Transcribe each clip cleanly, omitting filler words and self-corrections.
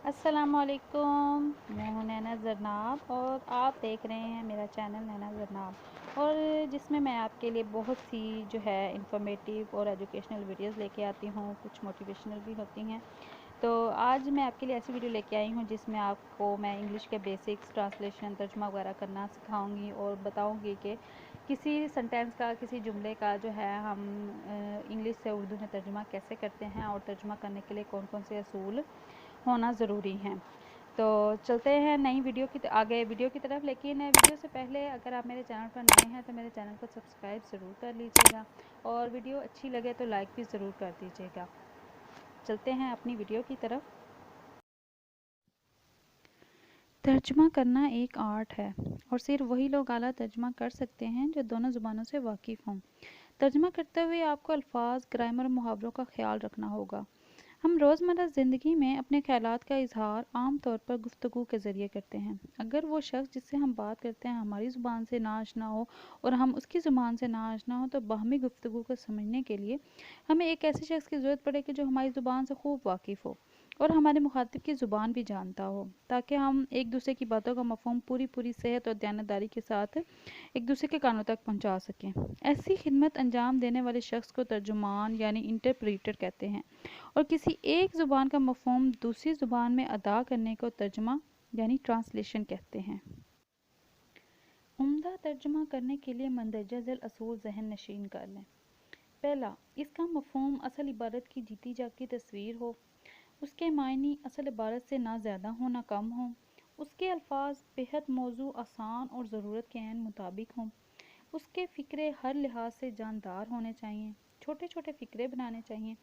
अस्सलामुअलैकुम। मैं हूँ नैना ज़रनाब और आप देख रहे हैं मेरा चैनल नैना ज़रनाब, और जिसमें मैं आपके लिए बहुत सी जो है इंफॉर्मेटिव और एजुकेशनल वीडियोस लेके आती हूँ, कुछ मोटिवेशनल भी होती हैं। तो आज मैं आपके लिए ऐसी वीडियो लेके आई हूँ जिसमें आपको मैं इंग्लिश के बेसिक्स, ट्रांसलेशन, तर्जुमा वगैरह करना सिखाऊंगी और बताऊंगी कि किसी सेंटेंस का, किसी जुमले का जो है हम इंग्लिश से उर्दू में तर्जुमा कैसे करते हैं और तर्जुमा करने के लिए कौन कौन से असूल होना ज़रूरी है। तो चलते हैं नई वीडियो की आगे वीडियो की तरफ। लेकिन वीडियो से पहले अगर आप मेरे चैनल पर नए हैं तो मेरे चैनल को सब्सक्राइब ज़रूर कर लीजिएगा और वीडियो अच्छी लगे तो लाइक भी ज़रूर कर दीजिएगा। चलते हैं अपनी वीडियो की तरफ। तर्जुमा करना एक आर्ट है और सिर्फ वही लोग आला तर्जुमा कर सकते हैं जो दोनों ज़ुबानों से वाकिफ़ हों। तर्जुमा करते हुए आपको अल्फाज, ग्रामर और मुहावरों का ख्याल रखना होगा। हम रोज़मर्रा ज़िंदगी में अपने ख़यालात का इज़हार आम तौर पर गुफ्तगू के ज़रिए करते हैं। अगर वो शख्स जिससे हम बात करते हैं हमारी ज़ुबान से ना आशना हो और हम उसकी ज़ुबान से ना आशना हो, तो बाहमी गुफ्तगू को समझने के लिए हमें एक ऐसे शख्स की ज़रूरत पड़ेगी जो हमारी ज़ुबान से खूब वाकिफ़ हो और हमारे मुखातिब की ज़ुबान भी जानता हो, ताकि हम एक दूसरे की बातों का मफ़हूम पूरी पूरी सेहत और दयानतदारी के साथ एक दूसरे के कानों तक पहुंचा सकें। ऐसी खिदमत अंजाम देने वाले शख्स को तर्जुमान यानी इंटरप्रीटर कहते हैं, और किसी एक ज़ुबान का मफ़हूम दूसरी ज़ुबान में अदा करने को तर्जुमा यानी ट्रांसलेशन कहते हैं। उम्दा तर्जुमा करने के लिए मंदरजा झैल असूल ज़हन नशीन कर लें। पहला, इसका मफ़हूम असल इबारत की जीती जागती तस्वीर हो, उसके मायनी असल इबारत से ना ज़्यादा हो ना कम हो, उसके अल्फाज बेहद मौजू, आसान और ज़रूरत के ऐन मुताबिक हों, उसके फ़िक्रे हर लिहाज से जानदार होने चाहिए, छोटे छोटे फ़िक्रे बनाने चाहिए।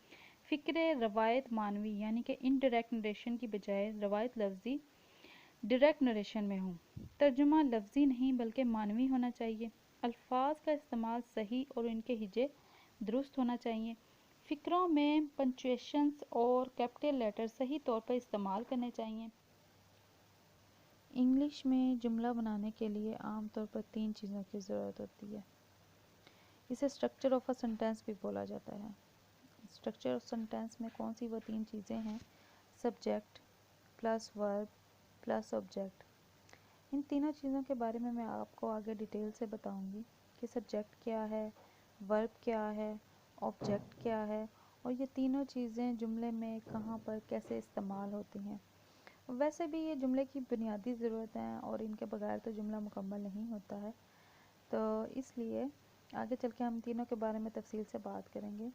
फ़िक्रे रवायत मानवी यानी कि इनडायरेक्ट नरेशन की बजाय रवायत लफ्ज़ी डायरेक्ट नरेशन में हो। तर्जुमा लफ्ज़ी नहीं बल्कि मानवी होना चाहिए। अल्फाज का इस्तेमाल सही और इनके हिजे दुरुस्त होना चाहिए। फ़िक्रों में पंचुएशंस और कैपिटल लेटर सही तौर पर इस्तेमाल करने चाहिए। इंग्लिश में जुमला बनाने के लिए आम तौर पर 3 चीज़ों की ज़रूरत होती है। इसे स्ट्रक्चर ऑफ अ सेंटेंस भी बोला जाता है। स्ट्रक्चर ऑफ सेंटेंस में कौन सी वो 3 चीज़ें हैं? Subject plus verb plus object. इन तीनों चीज़ों के बारे में मैं आपको आगे डिटेल से बताऊंगी कि सब्जेक्ट क्या है, वर्ब क्या है, ऑब्जेक्ट क्या है, और ये तीनों चीज़ें जुमले में कहाँ पर कैसे इस्तेमाल होती हैं। वैसे भी ये जुमले की बुनियादी ज़रूरत हैं और इनके बगैर तो जुमला मुकम्मल नहीं होता है। तो इसलिए आगे चल के हम तीनों के बारे में तफसील से बात करेंगे।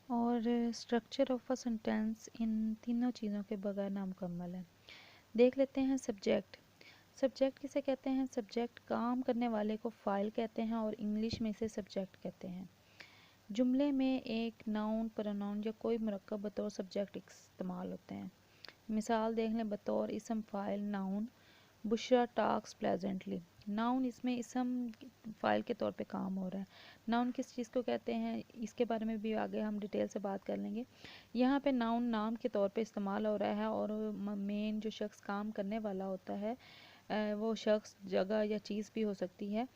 और structure of a sentence in तीनों चीज़ों के बगैर नामुकम्मल है। देख लेते हैं सब्जेक्ट। सब्जेक्ट किसे कहते हैं? सब्जेक्ट काम करने वाले को फ़ाइल कहते हैं और इंग्लिश में इसे सब्जेक्ट कहते हैं। जुमले में एक नाउन, प्रोनाउन या कोई मुरक्कब बतौर सब्जेक्ट इस्तेमाल होते हैं। मिसाल देख लें, बतौर इसम फ़ाइल नाउन बुशरा टाक्स प्लेजेंटली। नाउन इसमें इसम फ़ाइल के तौर पे काम हो रहा है। नाउन किस चीज़ को कहते हैं इसके बारे में भी आगे हम डिटेल से बात कर लेंगे। यहाँ पे नाउन नाम के तौर पे इस्तेमाल हो रहा है और मेन जो शख्स काम करने वाला होता है वो शख्स, जगह या चीज़ भी हो सकती है,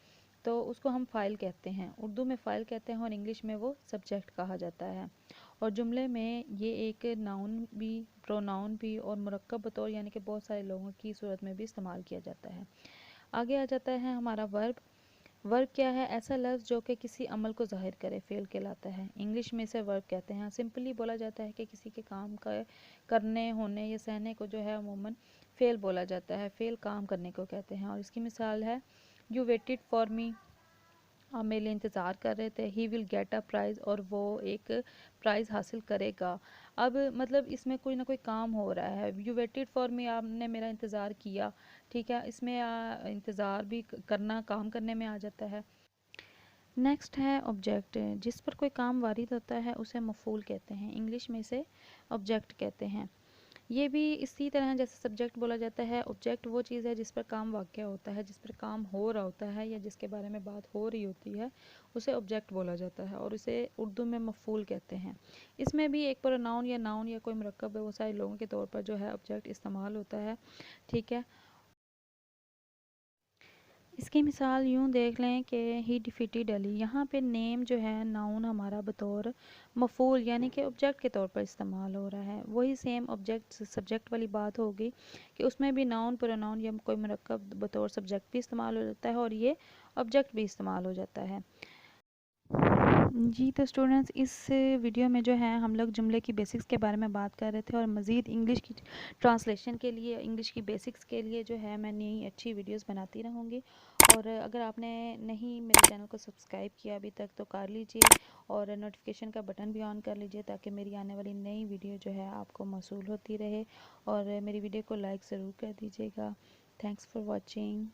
तो उसको हम फ़ाइल कहते हैं। उर्दू में फ़ाइल कहते हैं और इंग्लिश में वो सब्जेक्ट कहा जाता है। और जुमले में ये एक नाउन भी, प्रोनाउन भी और मुरक्कब बतौर यानी कि बहुत सारे लोगों की सूरत में भी इस्तेमाल किया जाता है। आगे आ जाता है हमारा वर्ब। वर्ब क्या है? ऐसा लफ्ज़ जो कि किसी अमल को ज़ाहिर करे, फ़ेल कहलाता है। इंग्लिश में इसे वर्ब कहते हैं। सिंपली बोला जाता है कि किसी के काम का करने, होने या सहने को जो है अमूमन फ़ेल बोला जाता है। फ़ेल काम करने को कहते हैं। और इसकी मिसाल है, यू वेटेड फॉर मी, आप मेरे लिए इंतज़ार कर रहे थे। He will get a price, और वो एक प्राइज़ हासिल करेगा। अब मतलब इसमें कोई ना कोई काम हो रहा है। यू वेटेड फॉर मी, आपने मेरा इंतज़ार किया, ठीक है। इसमें इंतज़ार भी करना काम करने में आ जाता है। नेक्स्ट है ऑब्जेक्ट। जिस पर कोई काम वारिद होता है उसे मफ़ूल कहते हैं। इंग्लिश में इसे ऑब्जेक्ट कहते हैं। ये भी इसी तरह जैसे सब्जेक्ट बोला जाता है, ऑब्जेक्ट वो चीज़ है जिस पर काम वाक़या होता है, जिस पर काम हो रहा होता है या जिसके बारे में बात हो रही होती है, उसे ऑब्जेक्ट बोला जाता है और इसे उर्दू में मफ़ूल कहते हैं। इसमें भी एक प्रोनाउन या नाउन या कोई मुरक्कब है वो सारे लोगों के तौर पर जो है ऑब्जेक्ट इस्तेमाल होता है, ठीक है। इसकी मिसाल यूँ देख लें कि ही डिफीटेड अली। यहाँ पे नेम जो है नाउन हमारा बतौर मफूल यानी कि ऑब्जेक्ट के तौर पर इस्तेमाल हो रहा है। वही सेम ऑब्जेक्ट सब्जेक्ट वाली बात होगी कि उसमें भी नाउन प्रोनाउन या कोई मरकब बतौर सब्जेक्ट भी इस्तेमाल हो जाता है और ये ऑब्जेक्ट भी इस्तेमाल हो जाता है। जी तो स्टूडेंट्स, इस वीडियो में जो है हम लोग जुमले की बेसिक्स के बारे में बात कर रहे थे और मज़ीद इंग्लिश की ट्रांसलेशन के लिए, इंग्लिश की बेसिक्स के लिए जो है मैं नई अच्छी वीडियोस बनाती रहूँगी। और अगर आपने नहीं मेरे चैनल को सब्सक्राइब किया अभी तक तो कर लीजिए और नोटिफिकेशन का बटन भी ऑन कर लीजिए ताकि मेरी आने वाली नई वीडियो जो है आपको मौसूल होती रहे। और मेरी वीडियो को लाइक ज़रूर कर दीजिएगा। Thanks for watching.